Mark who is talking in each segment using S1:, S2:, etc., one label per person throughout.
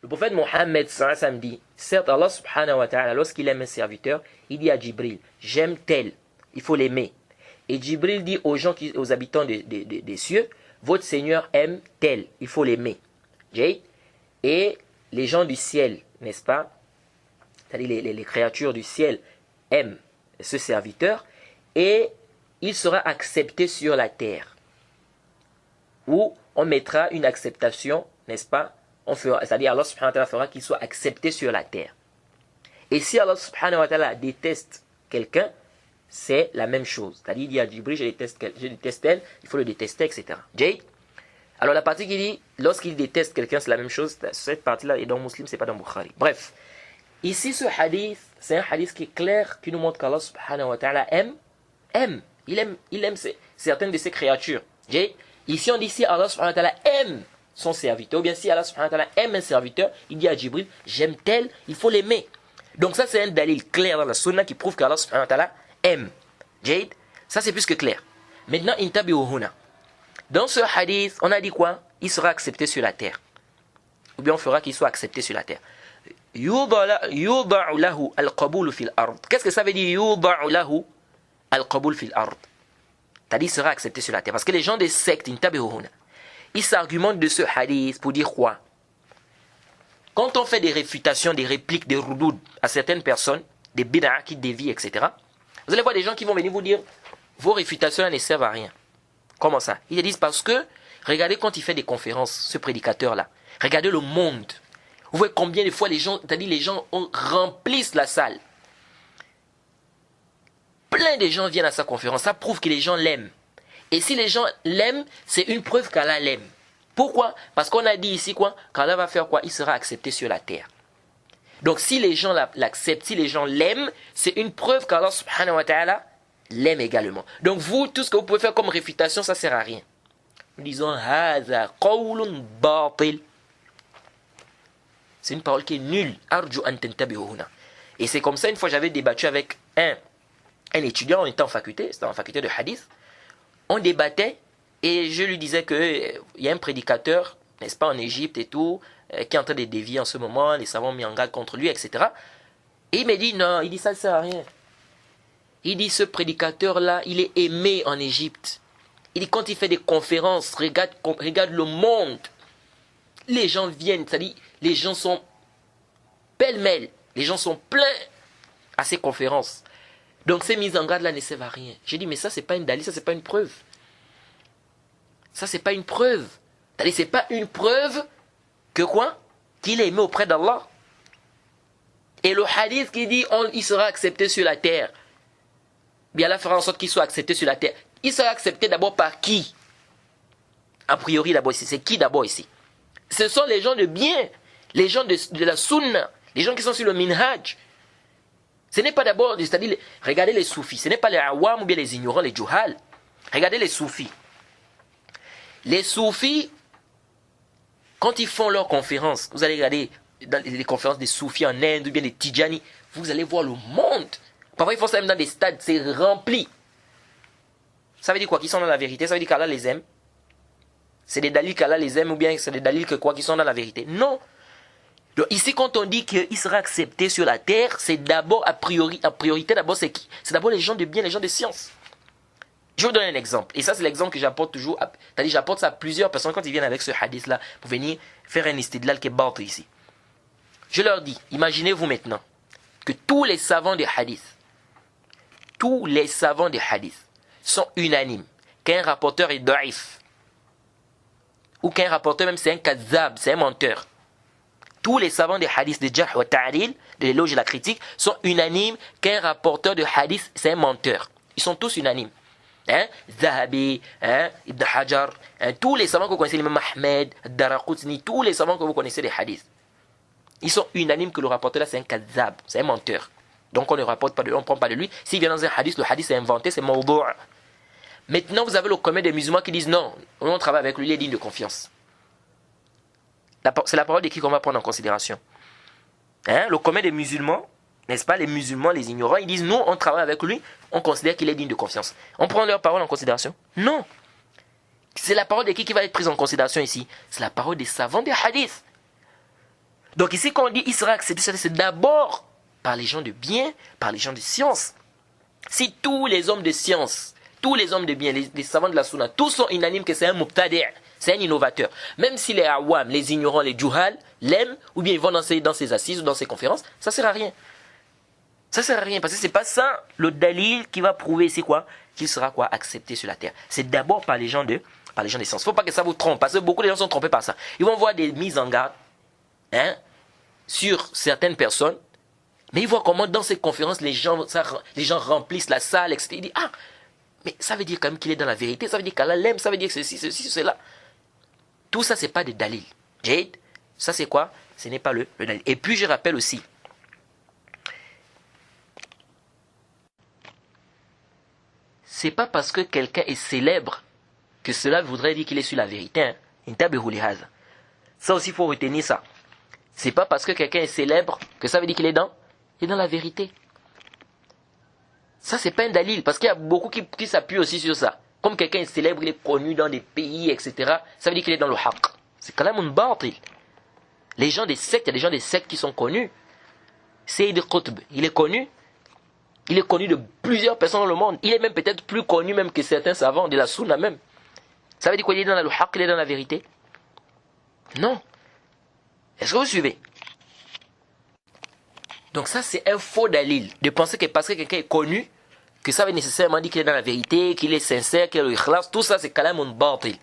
S1: Le prophète Mohammed dit, certes Allah subhanahu wa ta'ala, lorsqu'il aime un serviteur, il dit à Jibril, j'aime tel, il faut l'aimer. Et Jibril dit aux gens, aux habitants des cieux, votre Seigneur aime tel, il faut l'aimer. Et les gens du ciel, n'est-ce pas, c'est-à-dire les créatures du ciel aiment ce serviteur, et il sera accepté sur la terre. Ou on mettra une acceptation, n'est-ce pas, c'est-à-dire Allah subhanahu wa ta'ala fera qu'il soit accepté sur la terre. Et si Allah subhanahu wa ta'ala déteste quelqu'un, c'est la même chose. C'est-à-dire, il dit à Jibril, je déteste elle, il faut le détester, etc. Alors la partie qui dit, lorsqu'il déteste quelqu'un, c'est la même chose, cette partie-là est dans Muslim, c'est pas dans Bukhari. Bref, ici ce hadith, c'est un hadith qui est clair, qui nous montre qu'Allah subhanahu wa ta'ala aime. Il aime certaines de ses créatures. Ici on dit, si Allah subhanahu wa ta'ala aime son serviteur, ou bien si Allah subhanahu wa ta'ala aime un serviteur, il dit à Jibril, j'aime tel, il faut l'aimer. Donc ça c'est un dalil clair dans la sunna qui prouve qu'Allah subhanahu wa ta'ala aime. Ça c'est plus que clair. Maintenant, intabi'uhuna. Dans ce hadith, on a dit quoi? Il sera accepté sur la terre. Ou bien on fera qu'il soit accepté sur la terre. Yuda'u lahu al-qabul fil ard. Qu'est-ce que ça veut dire yuda'u lahu al-qabul fil ard? C'est-à-dire il sera accepté sur la terre. Parce que les gens des sectes, intabi'uhuna, ils s'argumentent de ce hadith pour dire quoi? Quand on fait des réfutations, des répliques, des roudoud à certaines personnes, des bid'a qui dévient, etc., vous allez voir des gens qui vont venir vous dire vos réfutations ne servent à rien. Comment ça? Ils disent parce que, regardez quand il fait des conférences, ce prédicateur-là, regardez le monde. Vous voyez combien de fois les gens, c'est-à-dire les gens remplissent la salle. Plein de gens viennent à sa conférence, ça prouve que les gens l'aiment. Et si les gens l'aiment, c'est une preuve qu'Allah l'aime. Pourquoi? Parce qu'on a dit ici quoi? Qu'Allah va faire quoi? Il sera accepté sur la terre. Donc si les gens l'acceptent, si les gens l'aiment, c'est une preuve qu'Allah subhanahu wa ta'ala l'aime également. Donc vous, tout ce que vous pouvez faire comme réfutation, ça ne sert à rien. Nous disons, Haza qawlun batil. C'est une parole qui est nulle. Arju an tantabi'uhuna. Et c'est comme ça, une fois j'avais débattu avec un étudiant, on était en faculté, c'était en faculté de hadith. On débattait et je lui disais qu'il y a un prédicateur, n'est-ce pas, en Égypte et tout, qui est en train de dévier en ce moment, les savants ont mis en garde contre lui, etc. Et il me dit, non, il dit, ça ne sert à rien. Il dit, ce prédicateur-là, il est aimé en Égypte. Il dit, quand il fait des conférences, regarde le monde. Les gens viennent, c'est-à-dire, les gens sont pêle-mêle. Les gens sont pleins à ces conférences. Donc, ces mises en garde-là ne servent à rien. J'ai dit, mais ça, c'est pas une dalil, ça, c'est pas une preuve. Ça, c'est pas une preuve. C'est-à-dire, c'est pas une preuve que quoi? Qu'il est aimé auprès d'Allah. Et le hadith qui dit, il sera accepté sur la terre. Bien Allah fera en sorte qu'il soit accepté sur la terre. Il sera accepté d'abord par qui? A priori d'abord ici. C'est qui d'abord ici? Ce sont les gens de bien, les gens de la sunna, les gens qui sont sur le minhaj. Ce n'est pas d'abord, c'est-à-dire, regardez les soufis. Ce n'est pas les awam ou bien les ignorants, les juhal. Regardez les soufis. Les soufis, quand ils font leurs conférences, vous allez regarder dans les conférences des soufis en Inde ou bien des Tijani, vous allez voir le monde. Parfois, ils font ça même dans des stades, c'est rempli. Ça veut dire quoi? Qu'ils sont dans la vérité? Ça veut dire qu'Allah les aime? C'est des dalils qu'Allah les aime ou bien c'est des dalils que quoi? Qu'ils sont dans la vérité? Non. Donc ici, quand on dit qu'il sera accepté sur la terre, c'est d'abord, à priorité, d'abord, c'est qui? C'est d'abord les gens de bien, les gens de science. Je vais vous donner un exemple. Et ça, c'est l'exemple que j'apporte toujours. C'est-à-dire, j'apporte ça à plusieurs personnes quand ils viennent avec ce hadith-là pour venir faire un istidlal qui est battu ici. Je leur dis, imaginez-vous maintenant que tous les savants des hadiths sont unanimes qu'un rapporteur est daif. Ou qu'un rapporteur même c'est un kazab, c'est un menteur. Tous les savants des hadiths de Jarh wa Ta'dil, de l'éloge et la critique, sont unanimes qu'un rapporteur de hadith c'est un menteur. Ils sont tous unanimes. Zahabi, Ibn Hajar, tous les savants que vous connaissez, l'imam Ahmed, Daraqutni, tous les savants que vous connaissez des hadiths, ils sont unanimes que le rapporteur là c'est un kazab, c'est un menteur. Donc on ne rapporte pas de lui, on ne prend pas de lui. S'il vient dans un hadith, le hadith est inventé, c'est mawdou'. Maintenant vous avez le commun des musulmans qui disent non, on travaille avec lui, il est digne de confiance. C'est la parole de qui qu'on va prendre en considération. Le commun des musulmans, n'est-ce pas, les musulmans, les ignorants, ils disent nous on travaille avec lui, on considère qu'il est digne de confiance. On prend leur parole en considération? Non. C'est la parole de qui va être prise en considération ici? C'est la parole des savants des hadiths. Donc ici, quand on dit il sera accepté, c'est d'abord par les gens de bien, par les gens de science. Si tous les hommes de science, tous les hommes de bien, les savants de la sunna, tous sont unanimes que c'est un mubtadi', c'est un innovateur. Même si les awam, les ignorants, les juhal, l'aiment, ou bien ils vont dans ses assises ou dans ses conférences, ça sert à rien. Ça sert à rien, parce que c'est pas ça le dalil qui va prouver, c'est quoi? Qu'il sera quoi? Accepté sur la terre. C'est d'abord par les gens de science. Faut pas que ça vous trompe, parce que beaucoup de gens sont trompés par ça. Ils vont voir des mises en garde, sur certaines personnes, mais ils voient comment dans ces conférences, les gens remplissent la salle, etc. Ils disent, ah, mais ça veut dire quand même qu'il est dans la vérité, ça veut dire qu'Allah l'aime, ça veut dire que ceci, cela. Tout ça, c'est pas des dalils. Jade, ça c'est quoi? Ce n'est pas le dalil. Et puis je rappelle aussi, c'est pas parce que quelqu'un est célèbre que cela voudrait dire qu'il est sur la vérité. Ça aussi, il faut retenir ça. C'est pas parce que quelqu'un est célèbre que ça veut dire qu'il est dans la vérité. Ça, c'est pas un dalil, parce qu'il y a beaucoup qui s'appuient aussi sur ça. Comme quelqu'un est célèbre, il est connu dans des pays, etc. Ça veut dire qu'il est dans le haqq. C'est quand même un batil. Les gens des sectes, il y a des gens des sectes qui sont connus. Sayyid Qutb, il est connu. Il est connu de plusieurs personnes dans le monde. Il est même peut-être plus connu même que certains savants de la sunna même. Ça veut dire qu'il est dans le haqq, il est dans la vérité? Non. Est-ce que vous suivez? Donc ça, c'est un faux dalil. De penser que parce que quelqu'un est connu, que ça veut nécessairement dire qu'il est dans la vérité, qu'il est sincère, qu'il est le ikhlas. Tout ça, c'est quand même un batil.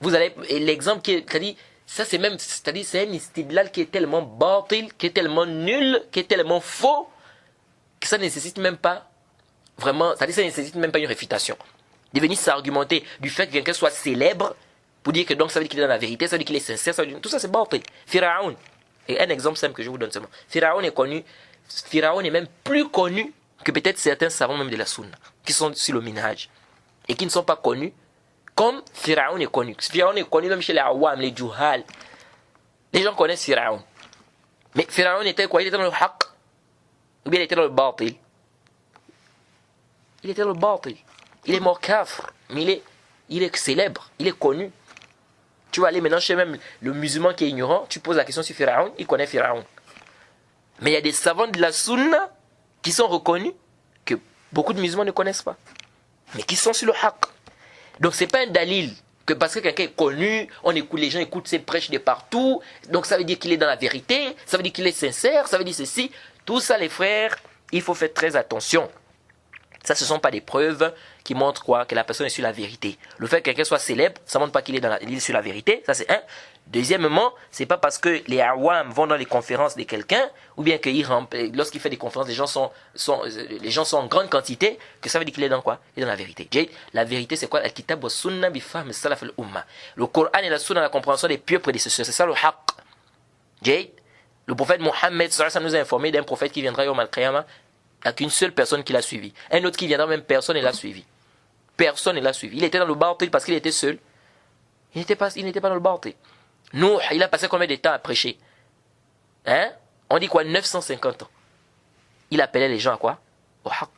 S1: Vous allez, l'exemple qui est dit, ça c'est même, c'est-à-dire c'est un istidlal qui est tellement batil, qui est tellement nul, qui est tellement faux, que ça ne nécessite même pas vraiment, c'est-à-dire ça ne nécessite même pas une réfutation. De venir s'argumenter du fait que quelqu'un soit célèbre, pour dire que donc ça veut dire qu'il est dans la vérité, ça veut dire qu'il est sincère, ça veut dire, tout ça c'est batil. Pharaon. Et un exemple simple que je vous donne seulement. Pharaon est connu, Pharaon est même plus connu que peut-être certains savants même de la sunna, qui sont sur le minhaj, et qui ne sont pas connus, comme Pharaon est connu. Pharaon est connu même chez les awam, les juhal. Les gens connaissent Pharaon. Mais Pharaon était quoi? Il était dans le haqq, ou bien il était dans le batil? Il était dans le batil. Il est mort kafr, mais il est célèbre, il est connu. Tu vas aller maintenant chez même le musulman qui est ignorant, tu poses la question sur Pharaon, il connaît Pharaon. Mais il y a des savants de la sunna qui sont reconnus, que beaucoup de musulmans ne connaissent pas, mais qui sont sur le haqq. Donc c'est pas un dalil que parce que quelqu'un est connu, les gens écoutent ses prêches de partout, donc ça veut dire qu'il est dans la vérité, ça veut dire qu'il est sincère, ça veut dire ceci. Tout ça les frères, il faut faire très attention. Ça, ce ne sont pas des preuves qui montrent quoi? Que la personne est sur la vérité. Le fait que quelqu'un soit célèbre, ça ne montre pas qu'il est sur la vérité. Ça, c'est un. Deuxièmement, c'est pas parce que les awam vont dans les conférences de quelqu'un, ou bien que lorsqu'il fait des conférences, les gens sont en grande quantité, que ça veut dire qu'il est dans quoi? Il est dans la vérité. La vérité, c'est quoi? Al-kitab wa sunna bi fahm salaf al-umma. Le Coran et la sunna, la compréhension des pieux prédécesseurs. C'est ça le haqq. Le prophète Mohammed, ça nous a informé d'un prophète qui viendra au al-Qiyamah, avec une seule personne qui l'a suivi. Un autre qui viendra, même personne ne l'a suivi. Personne ne l'a suivi. Il était dans le batil parce qu'il était seul. Il n'était pas dans le batil. Nous, il a passé combien de temps à prêcher? On dit quoi? 950 ans. Il appelait les gens à quoi? Au haqq.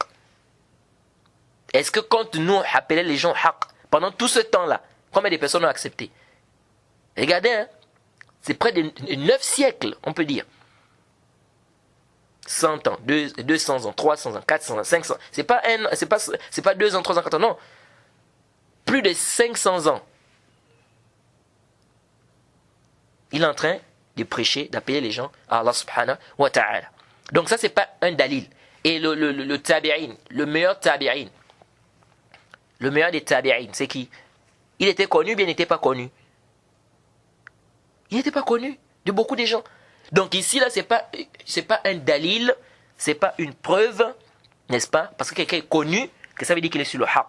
S1: Est-ce que quand nous appelait les gens au haqq, pendant tout ce temps-là, combien de personnes ont accepté? Regardez, c'est près de 9 siècles, on peut dire. 100 ans, 200 ans, 300 ans, 400 ans, 500 ans. C'est pas 2 ans, 3 ans, 4 ans, non. Plus de 500 ans. Il est en train de prêcher, d'appeler les gens à Allah subhanahu wa ta'ala. Donc ça, c'est pas un dalil. Et le tabi'in, le meilleur tabi'in, le meilleur des tabi'in, c'est qui? Il était connu, bien il n'était pas connu. Il n'était pas connu de beaucoup de gens. Donc ici, là, c'est pas un dalil, c'est pas une preuve, n'est-ce pas? Parce que quelqu'un est connu, que ça veut dire qu'il est sur le haqq.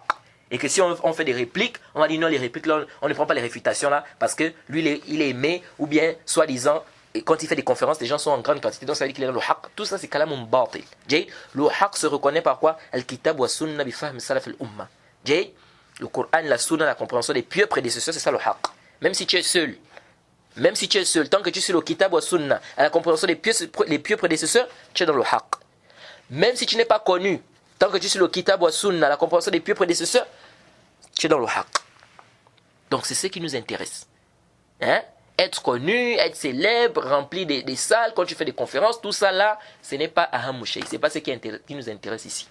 S1: Et que si on fait des répliques, on va dire non, les répliques, là, on ne prend pas les réfutations là, parce que lui, il est aimé, ou bien, soi-disant, et quand il fait des conférences, les gens sont en grande quantité, donc ça veut dire qu'il est dans le haqq. Tout ça, c'est kalamun batil. Le haqq se reconnaît par quoi? Al-kitab wa sunna bi fahm salaf al-umma. Le Coran, la sunna, la compréhension des pieux prédécesseurs, c'est ça le haqq. Même si tu es seul, tant que tu es sur le kitab wa sunna, à la compréhension des pieux prédécesseurs, tu es dans le haqq. Même si tu n'es pas connu, tant que tu es sur le kitab wa sunna, à la compréhension des pieux prédécesseurs, tu es dans le haqq. Donc c'est ce qui nous intéresse. être connu, être célèbre, remplir des salles, quand tu fais des conférences, tout ça là, ce n'est pas aham shay, c'est pas ce qui nous intéresse ici.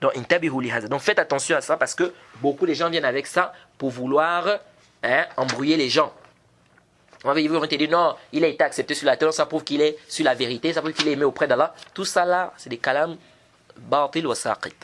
S1: Donc, donc faites attention à ça parce que beaucoup de gens viennent avec ça pour vouloir embrouiller les gens. Ils vont te dire non, il a été accepté sur la terre, ça prouve qu'il est sur la vérité, ça prouve qu'il est aimé auprès d'Allah. Tout ça là, c'est des kalam batil wa saqit.